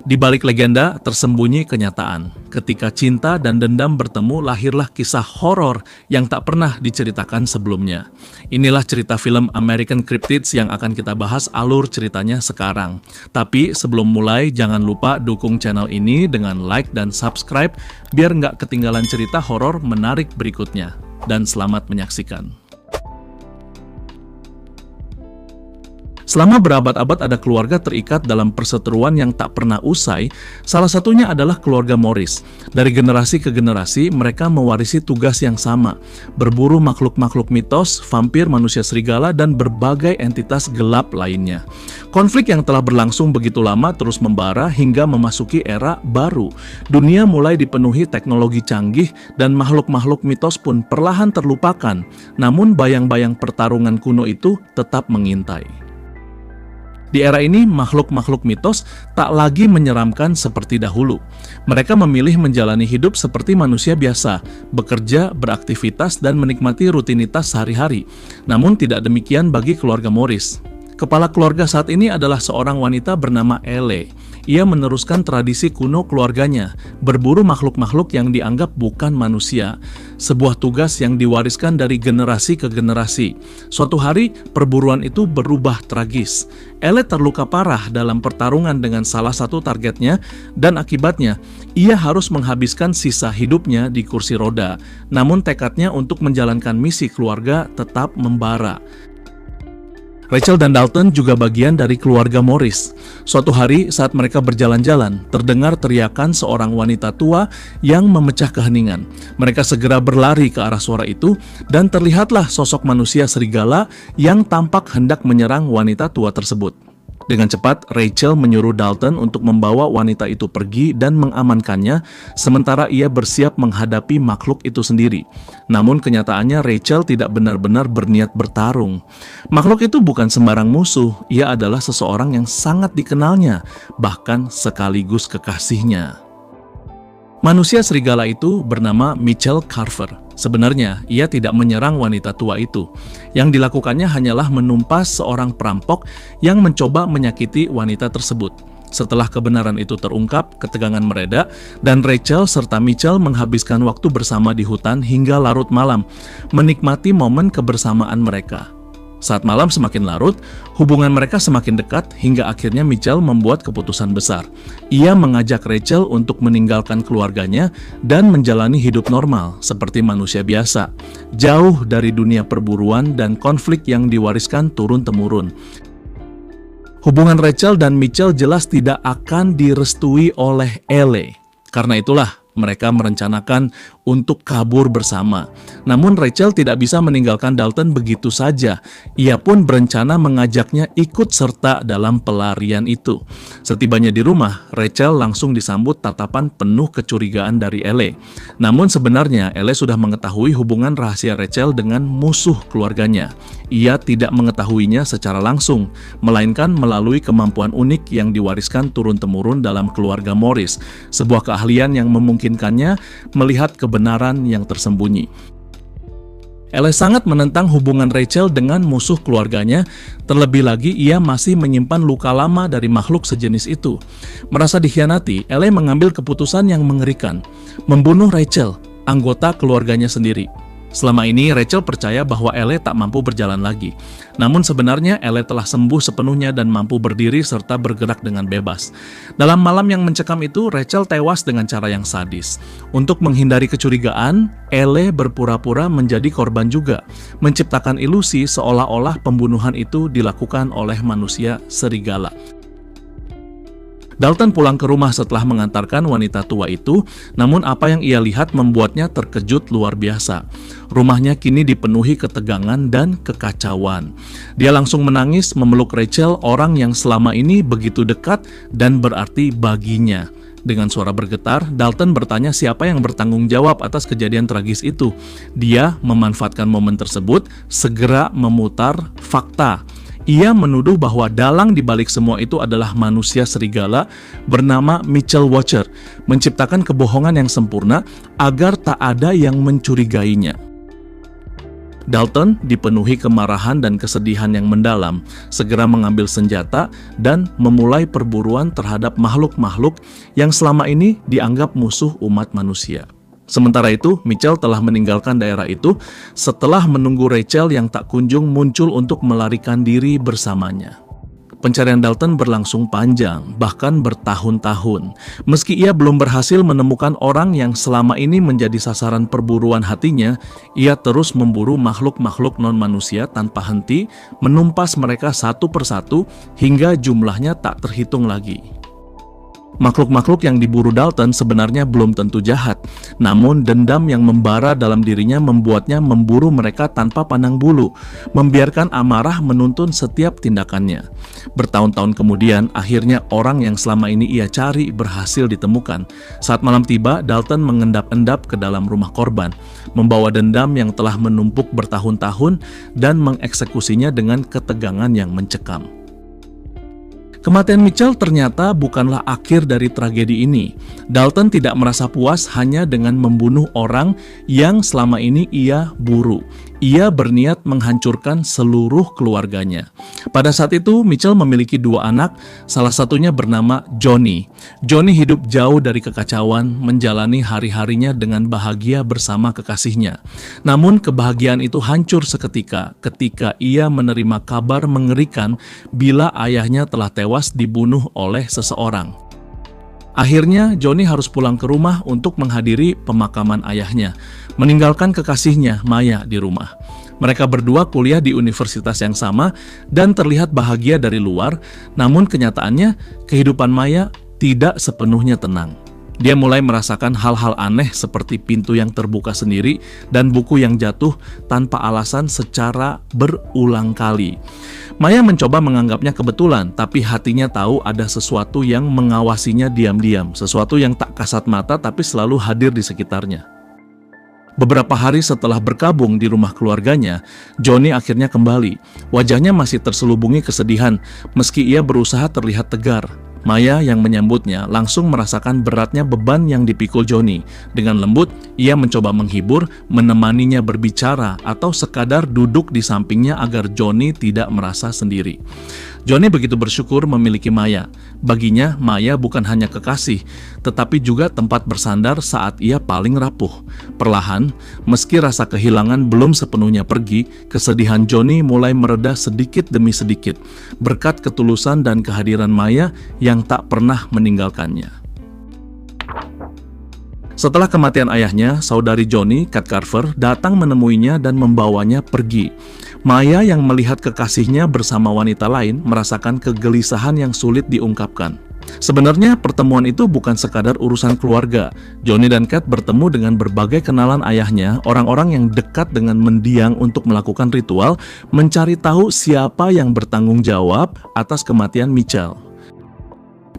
Di balik legenda tersembunyi kenyataan. Ketika cinta dan dendam bertemu, lahirlah kisah horor yang tak pernah diceritakan sebelumnya. Inilah cerita film American Cryptids yang akan kita bahas alur ceritanya sekarang. Tapi sebelum mulai, jangan lupa dukung channel ini dengan like dan subscribe biar nggak ketinggalan cerita horor menarik berikutnya. Dan selamat menyaksikan. Selama berabad-abad ada keluarga terikat dalam perseteruan yang tak pernah usai, salah satunya adalah keluarga Morris. Dari generasi ke generasi, mereka mewarisi tugas yang sama, berburu makhluk-makhluk mitos, vampir, manusia serigala, dan berbagai entitas gelap lainnya. Konflik yang telah berlangsung begitu lama terus membara hingga memasuki era baru. Dunia mulai dipenuhi teknologi canggih dan makhluk-makhluk mitos pun perlahan terlupakan, namun bayang-bayang pertarungan kuno itu tetap mengintai. Di era ini, makhluk-makhluk mitos tak lagi menyeramkan seperti dahulu. Mereka memilih menjalani hidup seperti manusia biasa, bekerja, beraktivitas, dan menikmati rutinitas sehari-hari. Namun tidak demikian bagi keluarga Morris. Kepala keluarga saat ini adalah seorang wanita bernama Elle. Ia meneruskan tradisi kuno keluarganya, berburu makhluk-makhluk yang dianggap bukan manusia, sebuah tugas yang diwariskan dari generasi ke generasi. Suatu hari, perburuan itu berubah tragis. Elle terluka parah dalam pertarungan dengan salah satu targetnya, dan akibatnya, ia harus menghabiskan sisa hidupnya di kursi roda. Namun tekadnya untuk menjalankan misi keluarga tetap membara. Rachel dan Dalton juga bagian dari keluarga Morris. Suatu hari saat mereka berjalan-jalan, terdengar teriakan seorang wanita tua yang memecah keheningan. Mereka segera berlari ke arah suara itu dan terlihatlah sosok manusia serigala yang tampak hendak menyerang wanita tua tersebut. Dengan cepat, Rachel menyuruh Dalton untuk membawa wanita itu pergi dan mengamankannya, sementara ia bersiap menghadapi makhluk itu sendiri. Namun kenyataannya Rachel tidak benar-benar berniat bertarung. Makhluk itu bukan sembarang musuh, ia adalah seseorang yang sangat dikenalnya, bahkan sekaligus kekasihnya. Manusia serigala itu bernama Mitchell Carver. Sebenarnya, ia tidak menyerang wanita tua itu. Yang dilakukannya hanyalah menumpas seorang perampok yang mencoba menyakiti wanita tersebut. Setelah kebenaran itu terungkap, ketegangan mereda, dan Rachel serta Mitchell menghabiskan waktu bersama di hutan hingga larut malam, menikmati momen kebersamaan mereka. Saat malam semakin larut, hubungan mereka semakin dekat hingga akhirnya Mitchell membuat keputusan besar. Ia mengajak Rachel untuk meninggalkan keluarganya dan menjalani hidup normal seperti manusia biasa, jauh dari dunia perburuan dan konflik yang diwariskan turun-temurun. Hubungan Rachel dan Mitchell jelas tidak akan direstui oleh Elle. Karena itulah, mereka merencanakan untuk kabur bersama. Namun Rachel tidak bisa meninggalkan Dalton begitu saja. Ia pun berencana mengajaknya ikut serta dalam pelarian itu. Setibanya di rumah, Rachel langsung disambut tatapan penuh kecurigaan dari Elle. Namun sebenarnya Elle sudah mengetahui hubungan rahasia Rachel dengan musuh keluarganya. Ia tidak mengetahuinya secara langsung, melainkan melalui kemampuan unik yang diwariskan turun-temurun dalam keluarga Morris, sebuah keahlian yang memungkinkannya melihat kebenaran yang tersembunyi. Elle sangat menentang hubungan Rachel dengan musuh keluarganya, terlebih lagi ia masih menyimpan luka lama dari makhluk sejenis itu. Merasa dikhianati, Elle mengambil keputusan yang mengerikan, membunuh Rachel, anggota keluarganya sendiri. Selama ini Rachel percaya bahwa Elle tak mampu berjalan lagi. Namun sebenarnya Elle telah sembuh sepenuhnya dan mampu berdiri serta bergerak dengan bebas. Dalam malam yang mencekam itu, Rachel tewas dengan cara yang sadis. Untuk menghindari kecurigaan, Elle berpura-pura menjadi korban juga, menciptakan ilusi seolah-olah pembunuhan itu dilakukan oleh manusia serigala. Dalton pulang ke rumah setelah mengantarkan wanita tua itu, namun apa yang ia lihat membuatnya terkejut luar biasa. Rumahnya kini dipenuhi ketegangan dan kekacauan. Dia langsung menangis memeluk Rachel, orang yang selama ini begitu dekat dan berarti baginya. Dengan suara bergetar, Dalton bertanya siapa yang bertanggung jawab atas kejadian tragis itu. Dia memanfaatkan momen tersebut, segera memutar fakta. Ia menuduh bahwa dalang di balik semua itu adalah manusia serigala bernama Mitchell Watcher, menciptakan kebohongan yang sempurna agar tak ada yang mencurigainya. Dalton dipenuhi kemarahan dan kesedihan yang mendalam, segera mengambil senjata dan memulai perburuan terhadap makhluk-makhluk yang selama ini dianggap musuh umat manusia. Sementara itu, Mitchell telah meninggalkan daerah itu setelah menunggu Rachel yang tak kunjung muncul untuk melarikan diri bersamanya. Pencarian Dalton berlangsung panjang, bahkan bertahun-tahun. Meski ia belum berhasil menemukan orang yang selama ini menjadi sasaran perburuan hatinya, ia terus memburu makhluk-makhluk non-manusia tanpa henti, menumpas mereka satu persatu hingga jumlahnya tak terhitung lagi. Makhluk-makhluk yang diburu Dalton sebenarnya belum tentu jahat, namun dendam yang membara dalam dirinya membuatnya memburu mereka tanpa pandang bulu, membiarkan amarah menuntun setiap tindakannya. Bertahun-tahun kemudian, akhirnya orang yang selama ini ia cari berhasil ditemukan. Saat malam tiba, Dalton mengendap-endap ke dalam rumah korban, membawa dendam yang telah menumpuk bertahun-tahun dan mengeksekusinya dengan ketegangan yang mencekam. Kematian Mitchell ternyata bukanlah akhir dari tragedi ini. Dalton tidak merasa puas hanya dengan membunuh orang yang selama ini ia buru. Ia berniat menghancurkan seluruh keluarganya. Pada saat itu, Mitchell memiliki 2 anak, salah satunya bernama Johnny. Johnny hidup jauh dari kekacauan, menjalani hari-harinya dengan bahagia bersama kekasihnya. Namun, kebahagiaan itu hancur seketika ketika ia menerima kabar mengerikan bila ayahnya telah tewas dibunuh oleh seseorang. Akhirnya, Johnny harus pulang ke rumah untuk menghadiri pemakaman ayahnya, meninggalkan kekasihnya, Maya, di rumah. Mereka berdua kuliah di universitas yang sama dan terlihat bahagia dari luar, namun kenyataannya kehidupan Maya tidak sepenuhnya tenang. Dia mulai merasakan hal-hal aneh seperti pintu yang terbuka sendiri dan buku yang jatuh tanpa alasan secara berulang kali. Maya mencoba menganggapnya kebetulan, tapi hatinya tahu ada sesuatu yang mengawasinya diam-diam, sesuatu yang tak kasat mata tapi selalu hadir di sekitarnya. Beberapa hari setelah berkabung di rumah keluarganya, Johnny akhirnya kembali. Wajahnya masih terselubungi kesedihan, meski ia berusaha terlihat tegar. Maya yang menyambutnya langsung merasakan beratnya beban yang dipikul Johnny. Dengan lembut, ia mencoba menghibur, menemaninya berbicara, atau sekadar duduk di sampingnya agar Johnny tidak merasa sendiri. Johnny begitu bersyukur memiliki Maya. Baginya, Maya bukan hanya kekasih, tetapi juga tempat bersandar saat ia paling rapuh. Perlahan, meski rasa kehilangan belum sepenuhnya pergi, kesedihan Johnny mulai mereda sedikit demi sedikit, berkat ketulusan dan kehadiran Maya yang tak pernah meninggalkannya. Setelah kematian ayahnya, saudari Johnny, Kat Carver, datang menemuinya dan membawanya pergi. Maya yang melihat kekasihnya bersama wanita lain merasakan kegelisahan yang sulit diungkapkan. Sebenarnya pertemuan itu bukan sekadar urusan keluarga. Johnny dan Kat bertemu dengan berbagai kenalan ayahnya, orang-orang yang dekat dengan mendiang untuk melakukan ritual, mencari tahu siapa yang bertanggung jawab atas kematian Mitchell.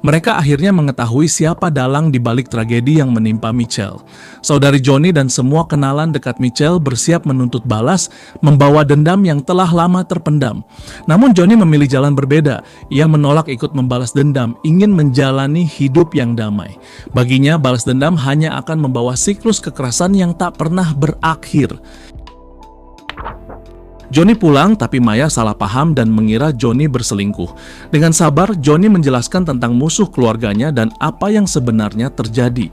Mereka akhirnya mengetahui siapa dalang di balik tragedi yang menimpa Mitchell. Saudari Johnny dan semua kenalan dekat Mitchell bersiap menuntut balas, membawa dendam yang telah lama terpendam. Namun Johnny memilih jalan berbeda. Ia menolak ikut membalas dendam, ingin menjalani hidup yang damai. Baginya, balas dendam hanya akan membawa siklus kekerasan yang tak pernah berakhir. Johnny pulang, tapi Maya salah paham dan mengira Johnny berselingkuh. Dengan sabar, Johnny menjelaskan tentang musuh keluarganya dan apa yang sebenarnya terjadi.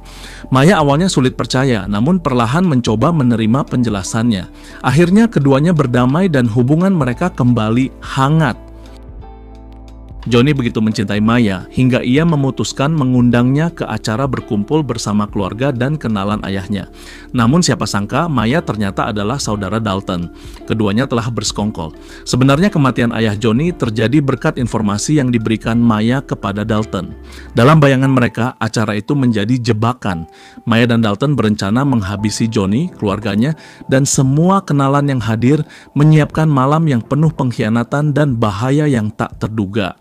Maya awalnya sulit percaya, namun perlahan mencoba menerima penjelasannya. Akhirnya keduanya berdamai dan hubungan mereka kembali hangat. Johnny begitu mencintai Maya hingga ia memutuskan mengundangnya ke acara berkumpul bersama keluarga dan kenalan ayahnya. Namun siapa sangka Maya ternyata adalah saudara Dalton. Keduanya telah bersekongkol. Sebenarnya kematian ayah Johnny terjadi berkat informasi yang diberikan Maya kepada Dalton. Dalam bayangan mereka, acara itu menjadi jebakan. Maya dan Dalton berencana menghabisi Johnny, keluarganya, dan semua kenalan yang hadir, menyiapkan malam yang penuh pengkhianatan dan bahaya yang tak terduga.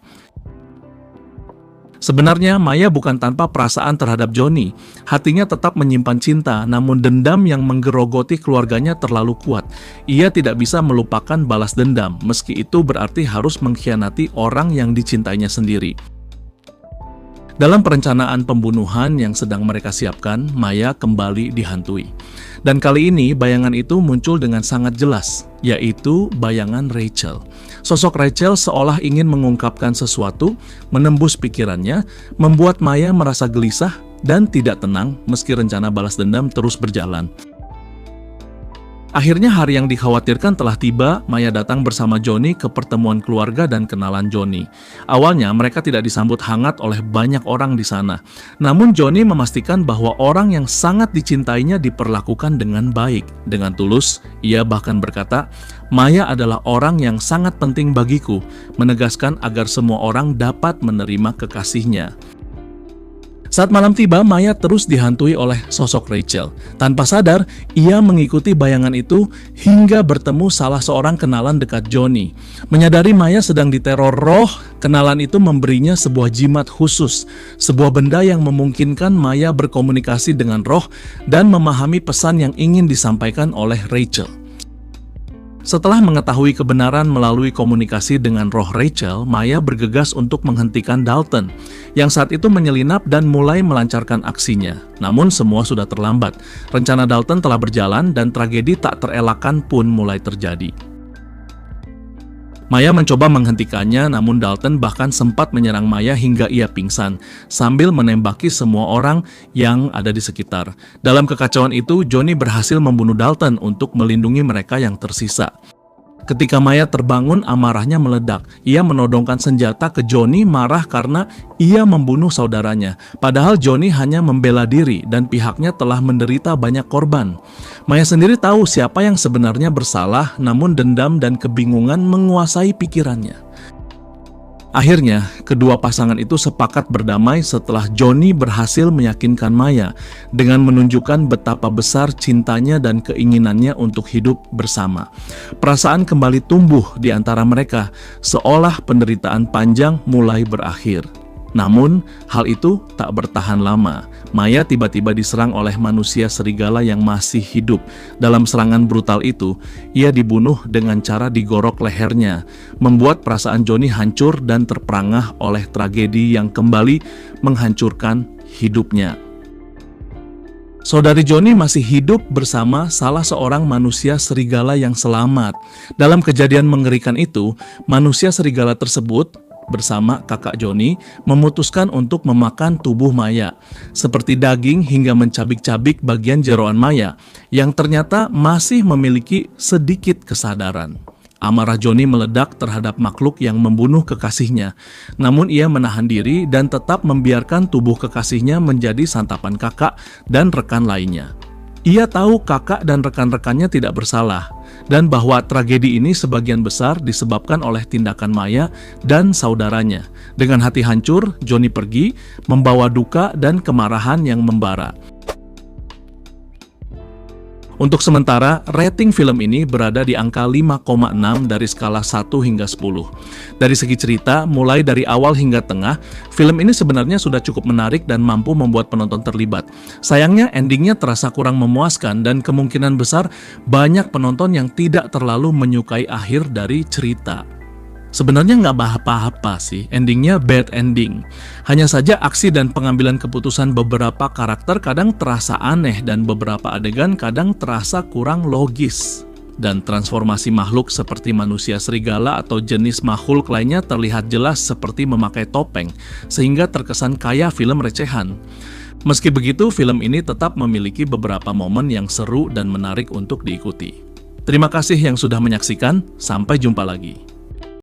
Sebenarnya Maya bukan tanpa perasaan terhadap Johnny. Hatinya tetap menyimpan cinta, namun dendam yang menggerogoti keluarganya terlalu kuat. Ia tidak bisa melupakan balas dendam, meski itu berarti harus mengkhianati orang yang dicintainya sendiri. Dalam perencanaan pembunuhan yang sedang mereka siapkan, Maya kembali dihantui. Dan kali ini bayangan itu muncul dengan sangat jelas, yaitu bayangan Rachel. Sosok Rachel seolah ingin mengungkapkan sesuatu, menembus pikirannya, membuat Maya merasa gelisah dan tidak tenang meski rencana balas dendam terus berjalan. Akhirnya hari yang dikhawatirkan telah tiba. Maya datang bersama Johnny ke pertemuan keluarga dan kenalan Johnny. Awalnya mereka tidak disambut hangat oleh banyak orang di sana. Namun Johnny memastikan bahwa orang yang sangat dicintainya diperlakukan dengan baik, dengan tulus. Ia bahkan berkata, "Maya adalah orang yang sangat penting bagiku," menegaskan agar semua orang dapat menerima kekasihnya. Saat malam tiba, Maya terus dihantui oleh sosok Rachel. Tanpa sadar, ia mengikuti bayangan itu hingga bertemu salah seorang kenalan dekat Johnny. Menyadari Maya sedang diteror roh, kenalan itu memberinya sebuah jimat khusus, sebuah benda yang memungkinkan Maya berkomunikasi dengan roh dan memahami pesan yang ingin disampaikan oleh Rachel. Setelah mengetahui kebenaran melalui komunikasi dengan roh Rachel, Maya bergegas untuk menghentikan Dalton, yang saat itu menyelinap dan mulai melancarkan aksinya. Namun semua sudah terlambat. Rencana Dalton telah berjalan dan tragedi tak terelakkan pun mulai terjadi. Maya mencoba menghentikannya, namun Dalton bahkan sempat menyerang Maya hingga ia pingsan, sambil menembaki semua orang yang ada di sekitar. Dalam kekacauan itu, Johnny berhasil membunuh Dalton untuk melindungi mereka yang tersisa. Ketika Maya terbangun, amarahnya meledak. Ia menodongkan senjata ke Johnny, marah karena ia membunuh saudaranya. Padahal Johnny hanya membela diri dan pihaknya telah menderita banyak korban. Maya sendiri tahu siapa yang sebenarnya bersalah, namun dendam dan kebingungan menguasai pikirannya. Akhirnya, kedua pasangan itu sepakat berdamai setelah Johnny berhasil meyakinkan Maya dengan menunjukkan betapa besar cintanya dan keinginannya untuk hidup bersama. Perasaan kembali tumbuh di antara mereka, seolah penderitaan panjang mulai berakhir. Namun, hal itu tak bertahan lama. Maya tiba-tiba diserang oleh manusia serigala yang masih hidup. Dalam serangan brutal itu, ia dibunuh dengan cara digorok lehernya, membuat perasaan Johnny hancur dan terperangah oleh tragedi yang kembali menghancurkan hidupnya. Saudari Johnny masih hidup bersama salah seorang manusia serigala yang selamat. Dalam kejadian mengerikan itu, manusia serigala tersebut bersama kakak Johnny memutuskan untuk memakan tubuh Maya, seperti daging hingga mencabik-cabik bagian jeroan Maya yang ternyata masih memiliki sedikit kesadaran. Amarah Johnny meledak terhadap makhluk yang membunuh kekasihnya, namun ia menahan diri dan tetap membiarkan tubuh kekasihnya menjadi santapan kakak dan rekan lainnya. Ia tahu kakak dan rekan-rekannya tidak bersalah, dan bahwa tragedi ini sebagian besar disebabkan oleh tindakan Maya dan saudaranya. Dengan hati hancur, Johnny pergi, membawa duka dan kemarahan yang membara. Untuk sementara, rating film ini berada di angka 5,6 dari skala 1 hingga 10. Dari segi cerita, mulai dari awal hingga tengah, film ini sebenarnya sudah cukup menarik dan mampu membuat penonton terlibat. Sayangnya, endingnya terasa kurang memuaskan dan kemungkinan besar banyak penonton yang tidak terlalu menyukai akhir dari cerita. Sebenarnya nggak apa-apa sih, endingnya bad ending. Hanya saja aksi dan pengambilan keputusan beberapa karakter kadang terasa aneh dan beberapa adegan kadang terasa kurang logis. Dan transformasi makhluk seperti manusia serigala atau jenis makhluk lainnya terlihat jelas seperti memakai topeng, sehingga terkesan kaya film recehan. Meski begitu, film ini tetap memiliki beberapa momen yang seru dan menarik untuk diikuti. Terima kasih yang sudah menyaksikan, sampai jumpa lagi.